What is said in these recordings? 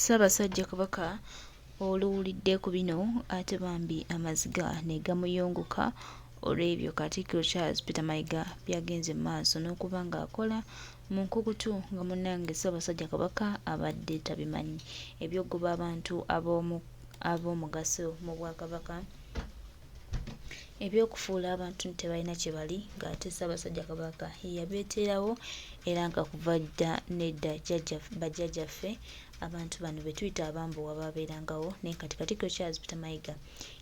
Ssaabasajja Kabaka oluwulidde ku bino ate bambi amaziga ne gamuyunguka olw'ebyo Katikkiro Charles Peter Mayiga byagenze mu maaso n'okuba ng'akola mu nkukutu nga munnange Ssaabasajja Kabaka abadde tabimanyi. Eby'okugoba abantu ab'omugaso mu Bwakabaka, eby'okufuula abantu tebalina kye bali ng'ate Ssaabasajja Kabaka yabeeterawo era nga kuva dda nedda bajjajjaffe abantu bano be tuyita abambowa baabeerangawo naye kati Katikkiro Charles Peter Mayiga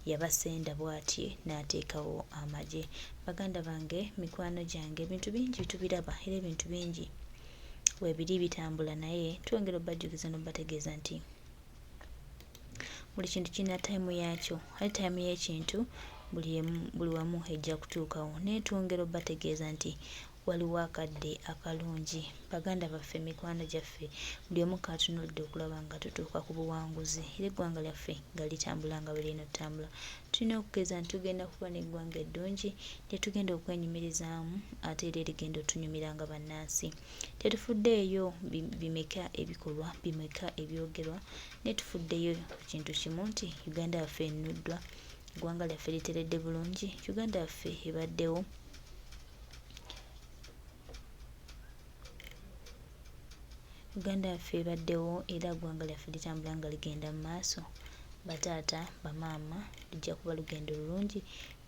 yabasenda bw'atyo n'ateekawo amagye. Baganda bange, mikwano gyange, ebintu bingi tubiraba era ebintu bingi weebiri bitambula, naye twongera obbajjukiza n'obbategeeza nti buli kintu kirina tayimu yaakyo, ate tayimu y'ekintu buli wamu ejja kutuukawo. Naye twongera obbategeeza nti waliwo akadde akalungi. Baganda baffe, mikwano gyaffe, buli omu kaatunulidde okulaba nga tutuuka ku buwanguzi era eggwanga lyaffe nga litambula nga bwe lirina otambula. Tulina okugeeza nti tugenda kuba n'eggwanga eddungi lye tugenda okwenyumirizaamu ate era erigenda otunyumira nga bannansi. Tetufuddeeyo bimeka ebikolwa, bimeka ebyogerwa, naye tufuddeyo kintu kimu nti Uganda yaffe ennuddwa, eggwanga lyaffe literedde bulungi, Uganda yaffe ebaddewo era eggwanga lyaffe litambula nga ligenda mu maaso. Bataata, bamaama, lujja kuba lugendo lulungi,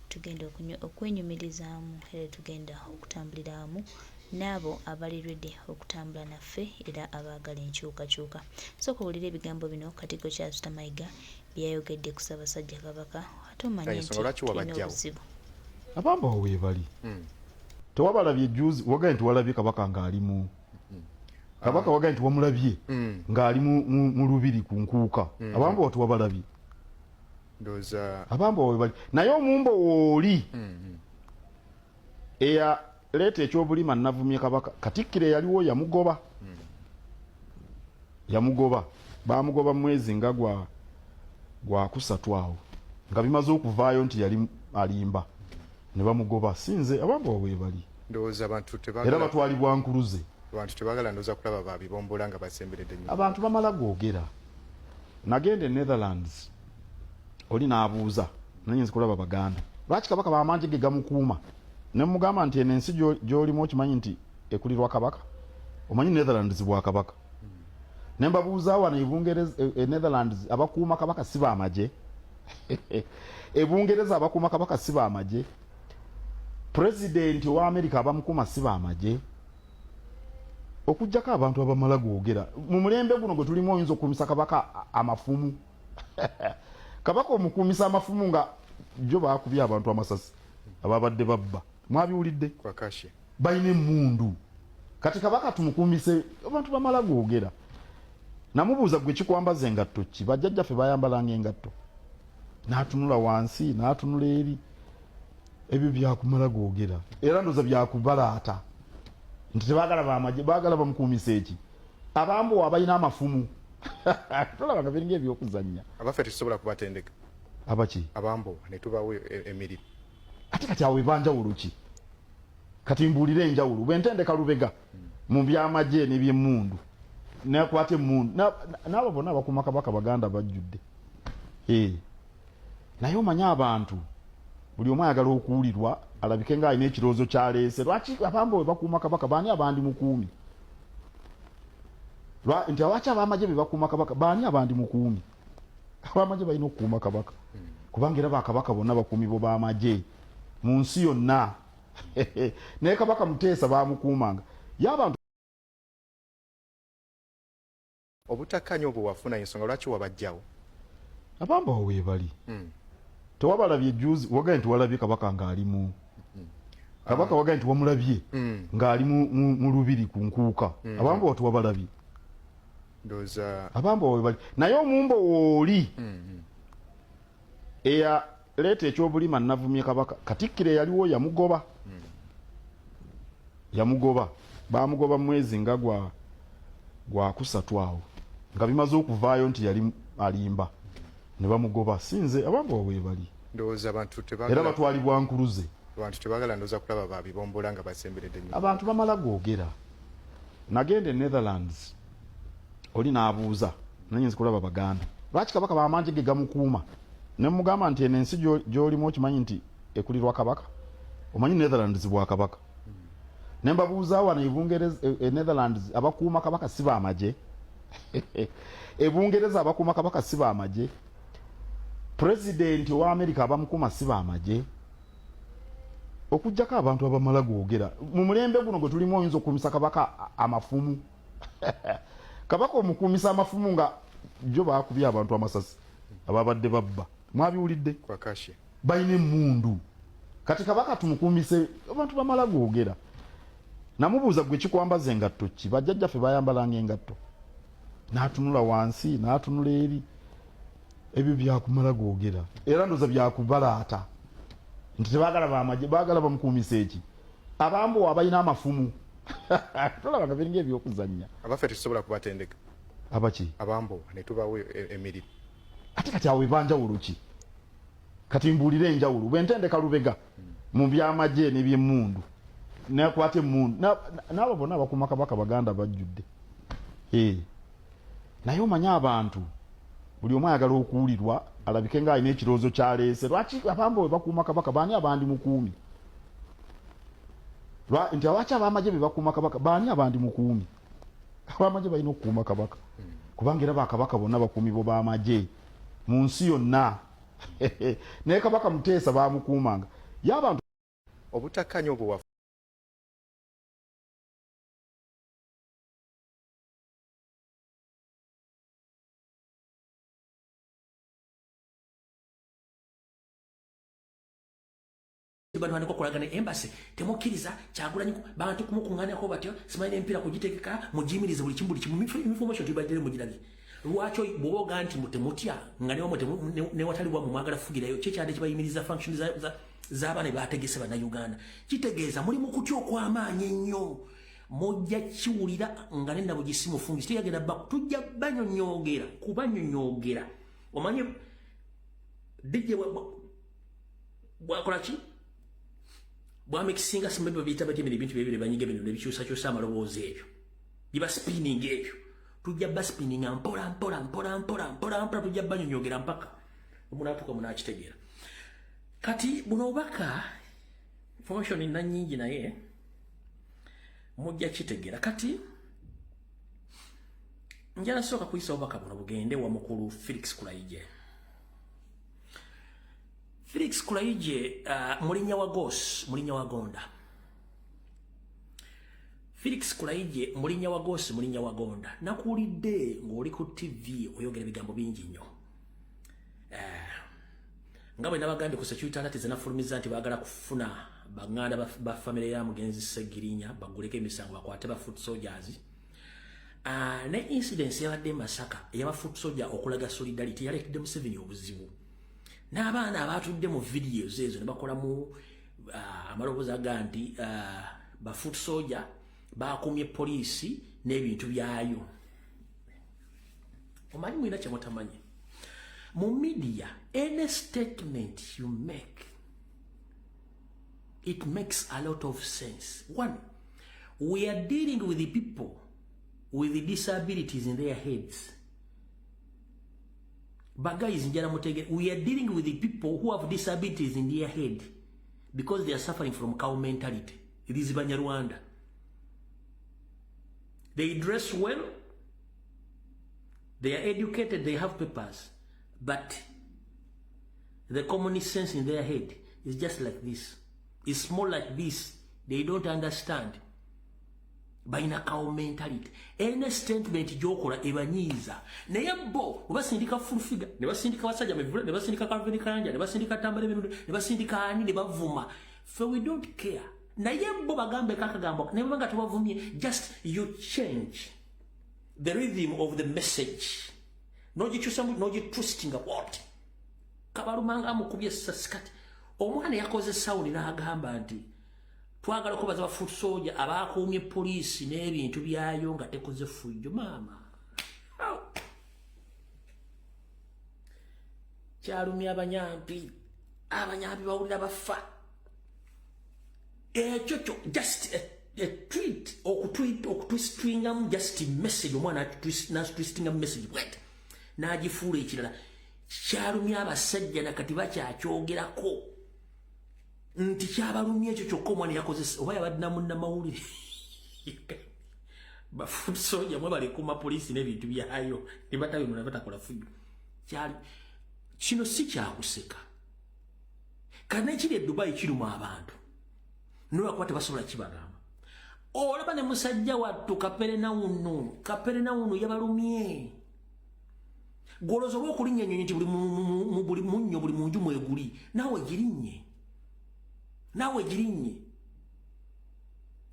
tugenda okwenyumirizaamu era tugenda okutambulira wamu n'abo abalirwedde okutambula naffe era abaagala enkyukakyuka. Sooka owulire ebigambo bino Katikkiro Charles Peter Mayiga byayogedde ku Ssaabasajja Kabaka ate omanye nti tulina obuzibu. Abamba awo weebali tewabalabye juzi wagaye nti walabye Kabaka ng'alimu Kabaka wagaye nti wamulabye ng'ali mu lubiri ku nkuuka. Abamba awo tewabalabye abamba awo weebali naye omumbo wooli eyaleeta ekyobulima nnavumye Kabaka Katikkiro yaliwo yamugoba baamugoba mu mwezi nga gwa kusatu awo nga bimaze okuvaayo nti yali alimba ne bamugoba sinze. Abamba awo weebali era batwalibwa nkuluze. Abantu tebagala ndoza kulaba babibombola nga basemberedde nnyo. Abantu bamala googera. Nagenda Netherlands oli n'abuuza nanyinza kulaba Baganda lwaki Kabaka bamanje ge gamukuuma ne mugamba nti eno ensi gy'olimu okimanyi nti ekulirwa Kabaka, omanyi Netherlands bwa Kabaka. Ne mbabuuza wano Netherlands abakuuma Kabaka si baamagye Ebungereza abakuuma Kabaka si baamagye, President wa America abamukuuma si baamagye. Okujjako abantu abamala googera mu mulembe guno gwe tulimu oyinza okukumisa Kabaka amafumu Kabaka omukuumisa amafumu nga jo baakubye abantu amasasi ababadde babba mwabiwulidde balina emmundu. Kati Kabaka tumukuumise abantu bamala googera. Namubuuza gwe kikwambaza engatto ki? Bajjajjaffe bayambalanga engatto, n'atunula wansi n'atunula eri. Ebyo byakumala googera era ndoza byakubalaata nti tebagala bamagye, baagala bamukuumise eki? Abambowa balina amafumu tolaba nga biringa ebyokuzannya. Abaffe tusobola kubatendeka abaki abambowa ne tubawo emirimu. Ate kati awo ebanjawulo ki? Kati mbuulire enjawulo bwentendeka Lubega mu byamagye n'ebyemmundu nakwate emmundu n'abo bonna abakuuma Kabaka Baganda bajjudde. Naye omanye abantu buli omu ayagala okuwulirwa alabike ng'alina ekirowoozo kyaleese. Lwaki abamba we bakuuma Kabaka baani abandi mukuumi? Nti lwaki abamagye be bakuuma Kabaka baani abandi mukuumi? Abamagye balina okukuuma Kabaka kubanga era bakabaka bonna bakuumi bo bamagye mu nsi yonna. Naye Kabaka Muteesa bamukuumanga y'abantu. Obutakkaanya obwo wafuna ensonga lwaki wabajjawo? Abamba awo weebali tewabalabye juzi wagaye nti walabye Kabaka ng'alimu Kabaka wagaye nti wamulabye ng'ali mu lubiri ku nkuuka. Abamba awo tewabalabye abamba awo weebali naye omumbo wooli eyaleeta ekyobulima nnavumye Kabaka Katikkiro yaliwo yamugoba baamugoba mu mwezi nga gwa kusatu awo nga bimaze okuvaayo nti yali alimba ne bamugoba sinze. Abamba awo weebali era batwalibwa nkuluze. Abantu tebagala ndoza kulaba babibombola nga basemberedde nnyo. Abantu bamala googera. Nagenda Netherlands oli n'abuuza nanyinza kulaba baganda lwaki kabaka bamanji ge gamukuuma ne mugamba nti eno ensi gy'olimu okimanyi nti ekulirwa kabaka omanyi Netherlands bwa kabaka ne mbabuuza wano Netherlands abakuuma kabaka si baamaje Ebungereza abakuuma kabaka si baamaje President wa America abamukuuma si baamaje okujjako abantu abamala googera mu mulembe guno gwe tulimu oyinza okukumisa kabaka amafumu kabaka omukuumisa amafumu nga jo baakubye abantu amasasi ababadde babba mwabiwulidde kwa kashi bayina emmundu kati kabaka tumukuumise abantu bamala googera namubuuza gwe kikwambaza engatto ki bajjajjaffe bayambalanga engatto n'atunula wansi n'atunula eri ebyo byakumala googera era ndoza byakubalaata nti tebaagala baamaje baagala bamukuumisa eki abambo abalina amafumu tolaba nga biringa ebyokuzannya abaffe tusobola kubatendeka abaki abambo ne tubawe emirimu ate kati awo ebanjawulo ki kati mbuulire enjawulo bwentendeka Lubega mu byamaje n'ebyemmundu nakwate emmundu n'abo bonna abakuuma kabaka baganda bajjudde naye omanye abantu buli omu ayagala okuwulirwa alabike nga alina ekirowoozo kyaleese lwaki abambo bwe bakuuma kabaka baani abandi mukuumi nti lwaki abamaje be bakuuma kabaka baani abandi mukuumi abamaje balina okukuuma kabaka kubanga era bakabaka bonna bakuumi bo bamaje mu nsi yonna naye kabaka Muteesa bamukuumanga ye abantu obutakkaanya obuwafu bantu bakolagana embassy temukkiriza Kyagulanyi bantu kumukunganako batyo simanyi empira kugitegeka mujimirize buli kimu information tibadde mu girage lwacho bwoga nti mutemutya nga ne watali bwa mwagala fugirayo kyade kibayimiriza function z'abaana bategese bana Uganda kitegeeza muri mu kutyo kw'amaanyi ennyo mujja kiwulira nga nenda bugisimu fungi teyagenda back tujja banyonyogera kubanyonyogera omanye DJ bwakola ki bwamekisinga simbe babita bati ebintu bibiri banyige bino nebikyusa kyusa amaloboozi ebyo biba spinning ebyo tujja ba spinning mpola tujja banyonyogera mpaka omunatuka munakitegeera kati buno obaka information nanyingi naye mujja kitegeera kati njala soka kuyisa obaka buno bugende wa mukulu Felix Kulaije Felix Kulaije mulinya wa Gos mulinya wa Gonda Felix Kulaije mulinya wa Gos mulinya wa Gonda nakuulidde ng'oli ku TV oyogera bigambo bingi nnyo nga bwe nabagambye ku security alert zinafulumiza nti baagala kufuna banganda ba family ya Mugenzi Segirinya baguleke emisango bakwate ba foot soldiers ne incidents yabadde Masaka eyaba foot soldier okulaga solidarity yalekedde Museveni obuzibu n'abaana abatudde mu videos ezo ne bakola mu amaloboozi aganti ba foot soldier bakumye poliisi n'ebintu byayo omanyi mwina kyemutamanyi mu media any statement you make it makes a lot of sense. One, we are dealing with the people with the disabilities in their heads. But guys, we are dealing with the people who have disabilities in their head because they are suffering from cow mentality. It is Banyarwanda. They dress well, they are educated, they have papers, but the common sense in their head is just like this. It's more like this. They don't understand. Baina cow mentality. Any statement jokola ebanyiza. Naye bo basindika full figure. Ne basindika basajja mevule, ne basindika Calvin Kanja, ne basindika Tambale Bintu, ne basindika ani ne bavuma. For we don't care. Naye bo bagambe kakagambo. Ne banga tubavumye. Just you change the rhythm of the message. Noji chusambu noji twisting a what. Kabarumanga amukubye saskati. Omwana yakoze sound n'agamba nti twagala kubaza ba foot soldier abakuumye poliisi n'ebintu byayo nga tekoze fujjo maama. Kyalumya abanyampi bawulira bafa. Ekyo just a tweet okutwistingamu just a message omwana natwistinga message bwet n'agifuula ekirala kyalumya abasajja nakati bakyakyogerako nti kyabalumya ekyo kyokka omwana yakozesa oba yabadde namunnamawulire bafusoja mwe bali kuma poliisi n'ebintu byayo ne batabinona batakola fujjo kino si kyakuseka kana ekiri e Dubai kiruma abantu nolwakuba tebasobola kibagamba olaba ne musajja wattu Kaperinauno yabalumye golozo lw'okulinnya ennyonyi nti buli munnyo buli munju mweguli naawe girinnye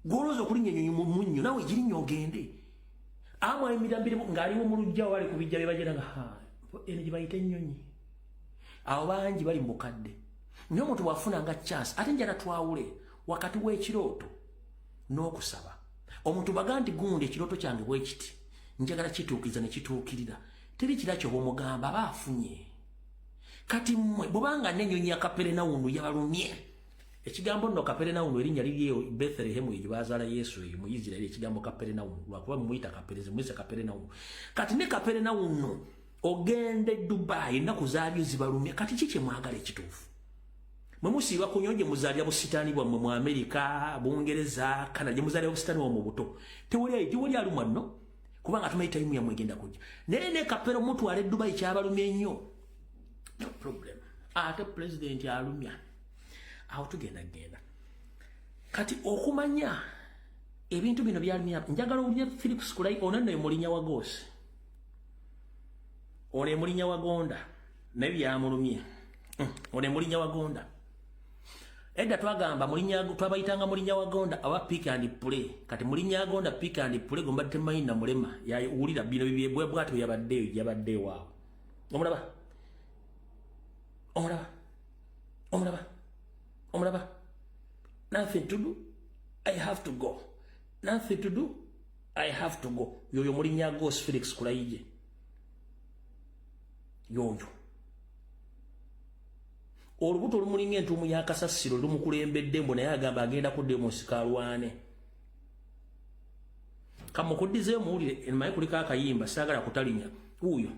golozo okulinnya ennyonyi mu munnyo naawe girinnye ogende amwa emirambire ng'aliwo mu lujja wali ku bijja bye bagenda nga eno gye bayita ennyonyi awo bangi bali mu bukadde naye omuntu bw'afunanga chance ate njala twawule wakati w'ekirooto n'okusaba omuntu baga nti gundi ekirooto kyange bwe kiti njagala kituukiriza ne kituukirira teri kira kyoba omugamba aba afunye kati mmwe bw'obanga n'ennyonyi ya Kaperinauno yabalumye ekigambo nno Kaperinauno erinnya liriyo Bethlehem eyo bazaala Yesu eyo mu Isirairi ekigambo Kaperinauno lwakuba mumuyita Kaperinauno kati ne Kaperinauno ogende Dubai ennaku zaabyo zibalumye kati kiki mwagala ekituufu mwe musiiba ku nnyonyi muzaalira busitaani bwammwe mu Amerika Bungereza Canada gye muzaalira busitaani bwammwe mu buto tewali alumwa nno kubanga tumayita imu yammwe egenda kujja naye ne Kapero mutwala Dubai kyabalumye ennyo no problem ate pulezidenti alumya awo tugenda kati okumanya ebintu bino byalumya njagala owulire Phillips Kulai ono nno emulinya wa Gosi ono emulinya wa Gonda naye byamulumye ono emulinya wa Gonda edda twagamba twabayitanga mulinya wa Gonda awa pick and play kati mulinya Gonda pick and play gomba temanyi na mulema yawulira bino bibye bwatu yabadde waawo omulaba nothing to do I have to go yoyo mulinya Gosi Felix Kulaije yoyo olubuto lumulinga entuumu y'akasasiro lumukulembedde mbu naye agamba agenda kudde mu sikalwane kamukuddizeyo muwulire emaye kuliko akayimba saagala kutalinya wuuyo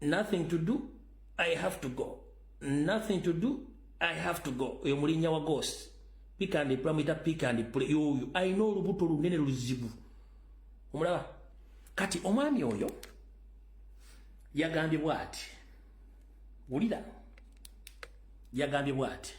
nothing to do I have to go oyo mulinya wa Ghost pick and play yoyo ayina olubuto lunene luzibu omulaba kati omwami oyo yagambye bw'ati wulira yagambye bw'ati